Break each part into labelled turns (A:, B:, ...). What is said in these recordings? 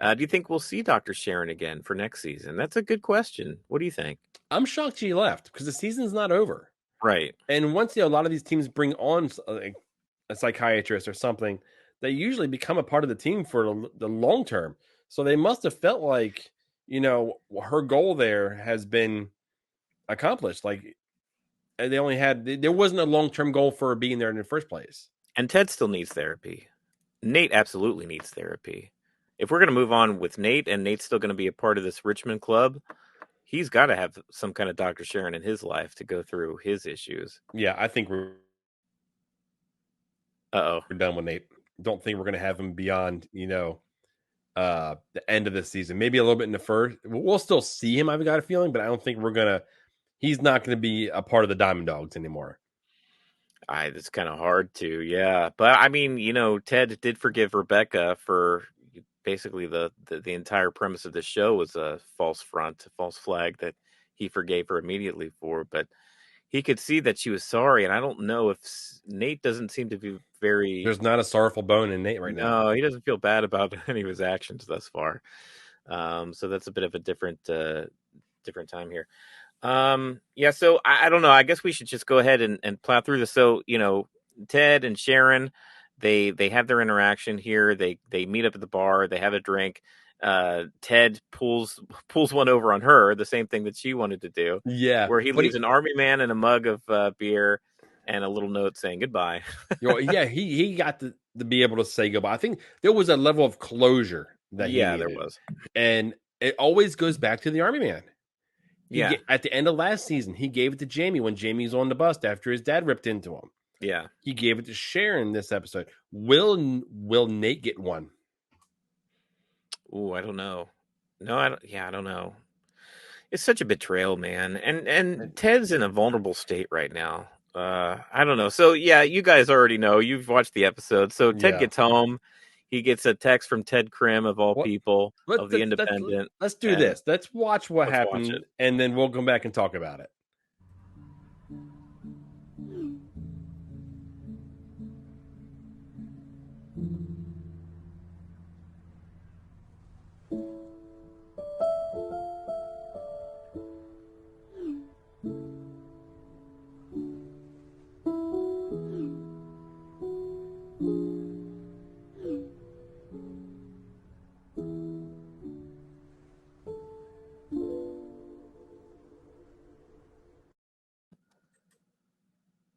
A: Do you think we'll see Dr. Sharon again for next season? That's a good question. What do you think?
B: I'm shocked she left because the season's not over.
A: Right.
B: And once a lot of these teams bring on a psychiatrist or something, they usually become a part of the team for the long term. So they must have felt like, her goal there has been accomplished. Like they only had, there wasn't a long term goal for her being there in the first place.
A: And Ted still needs therapy. Nate absolutely needs therapy. If we're going to move on with Nate and Nate's still going to be a part of this Richmond club, he's got to have some kind of Dr. Sharon in his life to go through his issues.
B: Yeah, I think we're
A: Uh-oh.
B: done with Nate. Don't think we're going to have him beyond, the end of the season. Maybe a little bit in the first. We'll still see him, I've got a feeling, but I don't think he's not going to be a part of the Diamond Dogs anymore.
A: It's kind of hard to, yeah. But I mean, Ted did forgive Rebecca for basically the entire premise of the show was a false front, a false flag that he forgave her immediately for. But he could see that she was sorry, and I don't know if Nate doesn't seem to be very.
B: There's not a sorrowful bone in Nate right now.
A: No, he doesn't feel bad about any of his actions thus far. So that's a bit of a different time here. Yeah, so I don't know. I guess we should just go ahead and plow through this. So, Ted and Sharon, they have their interaction here. They meet up at the bar. They have a drink. Ted pulls one over on her, the same thing that she wanted to do.
B: Yeah,
A: where he leaves an army man and a mug of beer and a little note saying goodbye.
B: yeah, he got to be able to say goodbye. I think there was a level of closure that he needed.
A: There was,
B: and it always goes back to the army man. At the end of last season, he gave it to Jamie when Jamie's on the bus after his dad ripped into him.
A: Yeah.
B: He gave it to Sharon this episode. Will Nate get one?
A: Ooh, I don't know. No, I don't. Yeah, I don't know. It's such a betrayal, man. And Ted's in a vulnerable state right now. I don't know. So yeah, you guys already know. You've watched the episode. So Ted gets home. He gets a text from Ted Crimm of all people of the Independent.
B: Let's do this. Let's watch what happened, and then we'll come back and talk about it.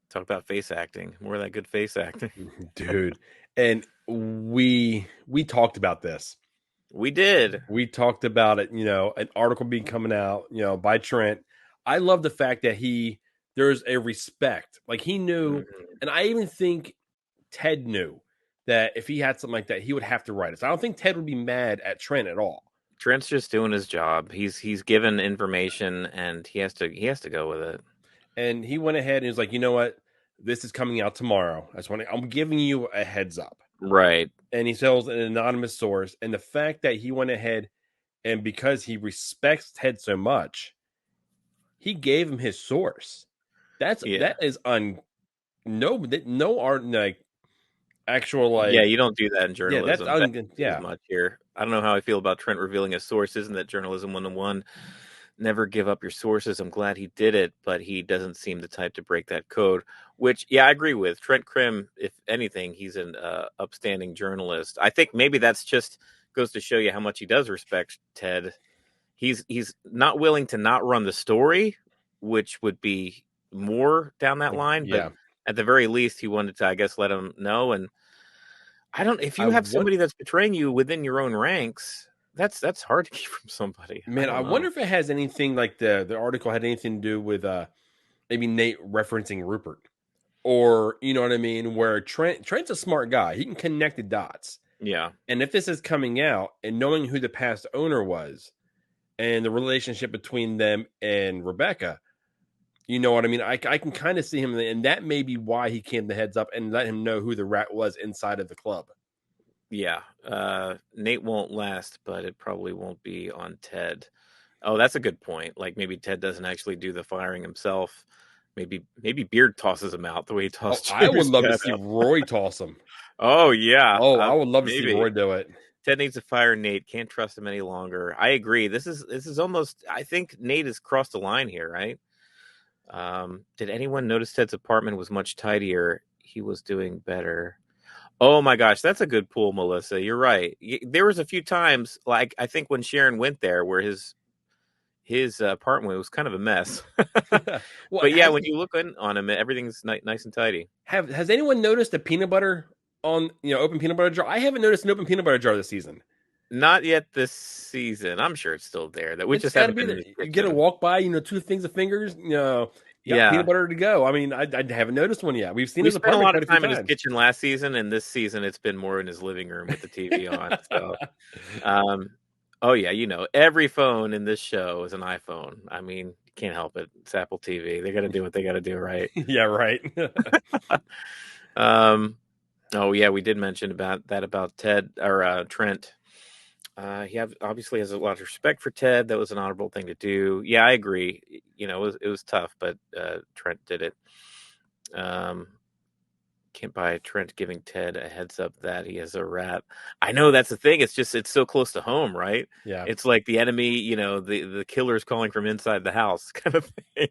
A: Talk about face acting. More of that good face acting.
B: Dude. And we talked about this.
A: We did.
B: We talked about it, an article being coming out, by Trent. I love the fact that there's a respect. Like he knew, and I even think Ted knew that if he had something like that, he would have to write it. So I don't think Ted would be mad at Trent at all.
A: Trent's just doing his job. He's given information and he has to go with it.
B: And he went ahead and was like, you know what? This is coming out tomorrow. I'm giving you a heads up.
A: Right.
B: And he tells an anonymous source. And the fact that he went ahead and because he respects Ted so much, he gave him his source. That is no art like actual like
A: you don't do that in journalism.
B: That's
A: much here. I don't know how I feel about Trent revealing his source. Isn't that journalism 101? Never give up your sources. I'm glad he did it, but he doesn't seem the type to break that code, which, I agree with. Trent Crimm, if anything, he's an upstanding journalist. I think maybe that's just goes to show you how much he does respect Ted. He's not willing to not run the story, which would be more down that line, but at the very least, he wanted to, I guess, let him know. And if you have somebody that's betraying you within your own ranks, that's hard to keep from somebody.
B: Man, I wonder if it has anything like the article had anything to do with maybe Nate referencing Rupert, or you know what I mean, where Trent's a smart guy. He can connect the dots.
A: Yeah.
B: And if this is coming out and knowing who the past owner was and the relationship between them and Rebecca, you know what I mean? I can kind of see him, and that may be why he came the heads up and let him know who the rat was inside of the club.
A: Yeah, Nate won't last, but it probably won't be on Ted. Oh, that's a good point. Like maybe Ted doesn't actually do the firing himself. Maybe Beard tosses him out the way he tossed.
B: I would love to see Roy toss him.
A: Oh yeah.
B: I would love to see Roy do it.
A: Ted needs to fire Nate. Can't trust him any longer. I agree. This is almost. I think Nate has crossed the line here, right? Did anyone notice Ted's apartment was much tidier? He was doing better. Oh my gosh, that's a good pull, Melissa. You're right. There was a few times, like I think when Sharon went there, where his apartment was kind of a mess.
B: Well,
A: But yeah, when you look on him, everything's nice and tidy.
B: has anyone noticed a peanut butter on open peanut butter jar? I haven't noticed an open peanut butter jar this season.
A: Not yet this season. I'm sure it's still there. That we
B: It's
A: just
B: got to
A: haven't
B: be
A: been in
B: there.
A: the
B: You get a
A: kitchen.
B: walk by, two things of fingers, you got peanut
A: Yeah,
B: butter to go. I mean, I haven't noticed one yet. We've seen
A: we
B: his
A: spent a
B: apartment
A: lot of
B: quite a few
A: time in his
B: times.
A: kitchen last season, and this season it's been more in his living room with the TV on. So, um, oh yeah, every phone in this show is an iPhone. I mean, you can't help it. It's Apple TV. They got to do what they got to do, right?
B: Yeah, right.
A: um, oh yeah, we did mention about Ted or Trent. Obviously has a lot of respect for Ted. That was an honorable thing to do. Yeah, I agree. It was tough, but Trent did it. Um, can't buy Trent giving Ted a heads up that he has a rat. I know that's the thing. It's so close to home, right?
B: Yeah.
A: It's like the enemy, the killer's calling from inside the house kind of thing.